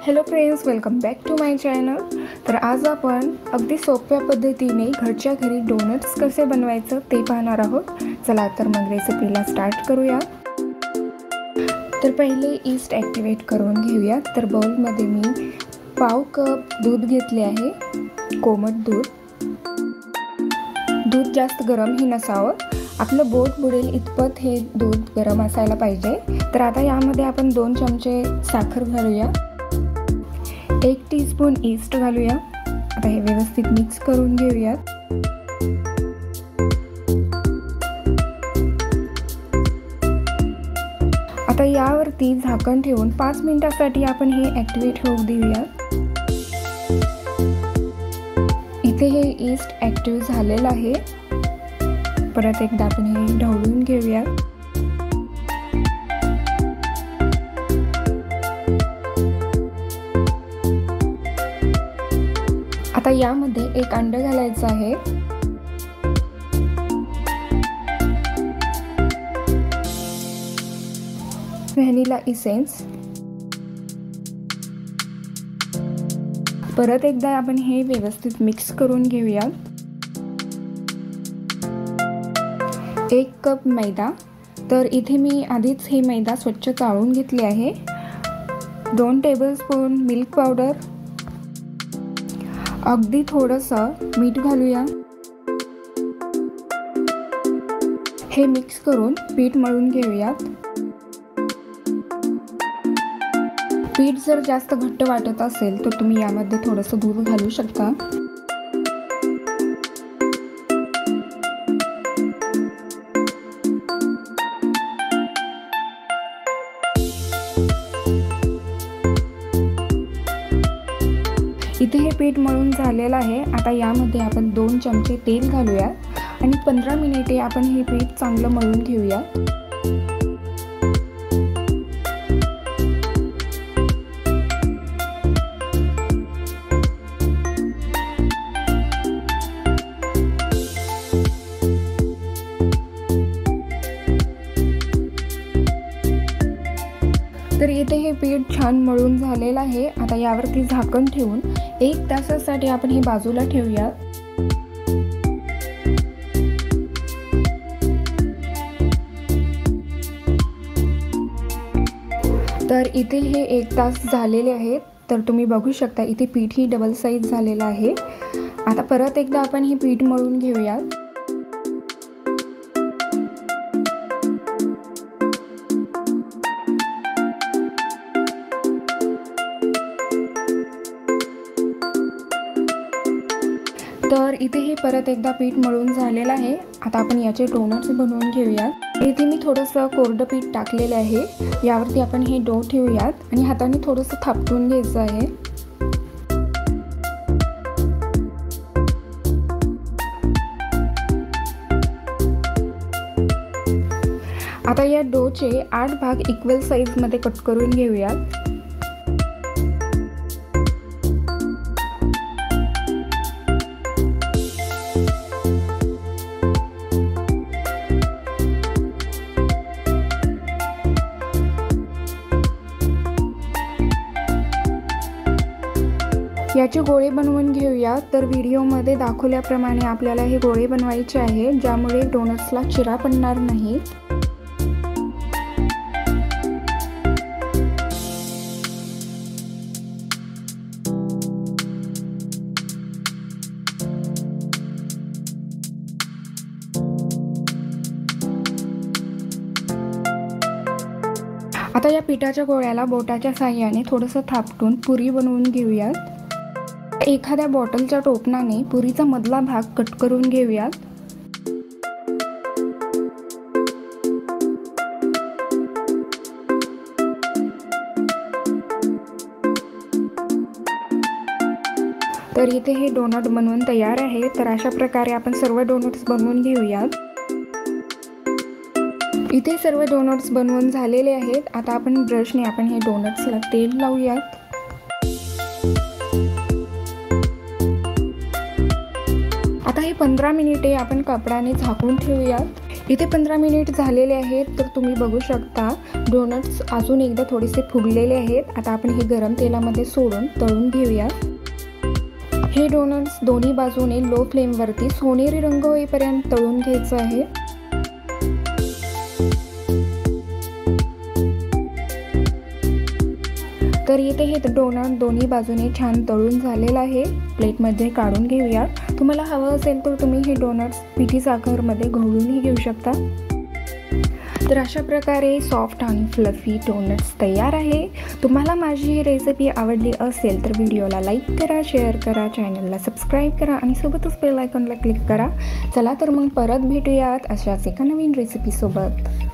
Hello friends, welcome back to my channel. तर आज आपण अगदी सोप्या पद्धतीने घरच्या घरी डोनट्स कसे बनवायचं ते पाहणार आहोत। चला तर मग रेसिपीला स्टार्ट करूया। तर पहिले ईस्ट ॲक्टिवेट करून घेऊया। तर बाउलमध्ये मी पाव कप दूध घेतले आहे, कोमट दूध। दूध जास्त गरमही नसावं, आपलं बोट बुडेल इतपत हे दूध गरम असायला पाहिजे। तर आता यामध्ये आपण 2 चमचे साखर घालूया, 1 टीस्पून ईस्ट घालूया। आता हे व्यवस्थित मिक्स करून घेऊया। आता यावरती झाकण ठेवून 5 मिनिटांसाठी आपण हे ॲक्टिवेट होऊ देऊया। इथे हे ईस्ट ॲक्टिव्ह झालेलं आहे। परत एकदा आपण हे ढवळून घेऊया। आता यामध्ये 1 अंड घालायचं आहे। Vanilla essence. परत एकदा आपण हे व्यवस्थित मिक्स करून घेऊया। 1 कप मैदा। तर इथे मी आधीच हे मैदा स्वच्छ चाळून घेतले आहे। 2 टेबलस्पून मिल्क पावडर, अगदी थोडंसं मीठ घालूया। हे मिक्स करून पीठ मळून घेऊयात। पीठ जर जास्त घट्ट वाटत असेल तर तुम्ही यामध्ये थोडंसं दूध घालू शकता। इथे हे पीठ मळून झालेलं आहे। आता यामध्ये आपण 2 चमचे तेल घालूया आणि 15 मिनिटे आपण हे पीठ चांगलं मळून घेऊया। तर इथे हे पीठ छान मळून झालेलं आहे। आता यावरती झाकण ठेवून 1 तासासाठी आपण हे बाजूला ठेवूया। तर इथे हे 1 तास झालेले आहेत। तर तुम्ही बघू शकता इथे पीठ ही डबल साइज झालेलं आहे। आता परत एकदा आपण हे पीठ मळून घेऊया। तर इथे हे परत एकदा पीठ मळून झालेलं आहे। आता आपण याचे डोनट्स बनवून घेऊया। इथे मी थोडंसं कोरडं पीठ टाकलेलं आहे। यावरती आपण हे डो ठेवूयात आणि हाताने थोडंसं थापटून घ्यायचं आहे। आता या डोचे 8 भाग इक्वल साइजमध्ये कट करून घेऊयात। याचे गोळे बनवून घेऊया। तर व्हिडिओमध्ये दाखवल्याप्रमाणे आपल्याला हे गोळे बनवायचे आहे, ज्यामुळे डोनट्सला चिरा पडणार नाही। आता या पिठाच्या गोळ्याला बोटाच्या साहाय्याने थोडंसं थापटून पुरी बनवून घेऊयात। एखाद्या बॉटलच्या टोपणाने पुरीचा मधला भाग कट करून घेऊयात। तर इथे हे डोनट बनवून तयार आहे। तर अशा प्रकारे आपण सर्व डोनट्स बनवून घेऊयात। इथे सर्व डोनट्स बनवून झालेले आहेत। आता आपण ब्रशने हे डोनट्सला तेल लावूयात। आता हे 15 मिनिटे आपण कापडाने झाकून ठेवूयात। इथे 15 मिनिट झालेले आहेत। तर तुम्ही बघू शकता डोनट्स अजून एकदा थोडेसे फुगलेले आहेत. आता आपण हे गरम तेलामध्ये सोडून तळून घेऊया. हे डोनट्स दोन्ही बाजूने लो फ्लेमवरती सोनेरी रंग होईपर्यंत तळून घ्यायचं आहे. तर इथे हे डोनट दोन्ही बाजूने छान तळून झालेलं आहे. प्लेटमध्ये काढून घेऊया. तुम्हाला हवं असेल तर तुम्ही हे डोनट्स पिठी साखरमध्ये घोळूनही घेऊ शकता. तर अशा प्रकारे सॉफ्ट आणि फ्लफी डोनट्स तयार आहे. तुम्हाला माझी ही रेसिपी आवडली असेल तर व्हिडिओला लाईक करा, शेअर करा, चॅनलला सबस्क्राईब करा आणि सोबतच बेल आयकॉनला क्लिक करा. चला तर मग परत भेटूयात अशाच एका नवीन रेसिपीसोबत.